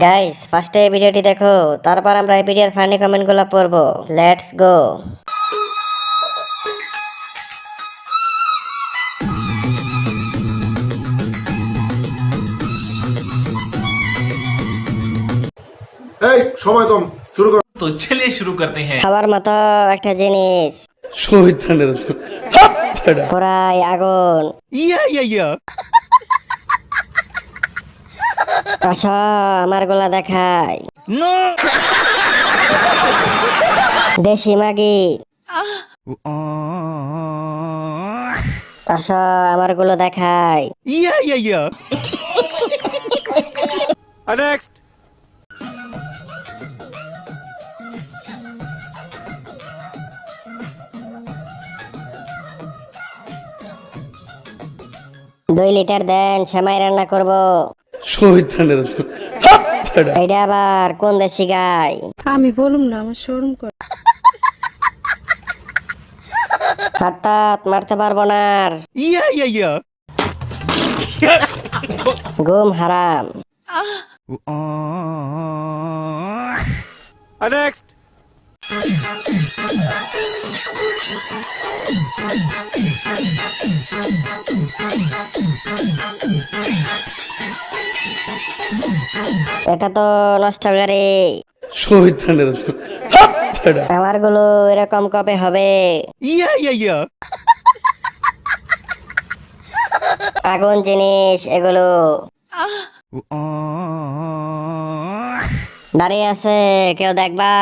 Guys ফার্স্টে ভিডিওটি দেখো, তারপর আমরা এই ভিডিওর ফানি কমেন্টগুলো পড়বো। Let's go. এই সময় কম, শুরু কর। तो चलिए शुरू करते हैं। খাবার মতো একটা জিনিস, শহীদানের পুরাই আগুন। আসো আমার গোলা দেখাই। দেশি মাগি। আসো আমার গুলো দেখাই। নেক্সট দুই লিটার দেন, সেমাই রান্না করবো। শহীদানের এইটা আবার কোন দেশি গাই? আমি বলুম না, আমার শরম করে। হঠাৎ মারতে পারবো না আর। ঘুম হারাম। নেক্সট এটা তো নষ্ট গাড়ি। শহীদানের আমার গুলো এরকম কবে হবে? আগুন জিনিস এগুলো। দাঁড়িয়ে আছে, কেউ দেখবা?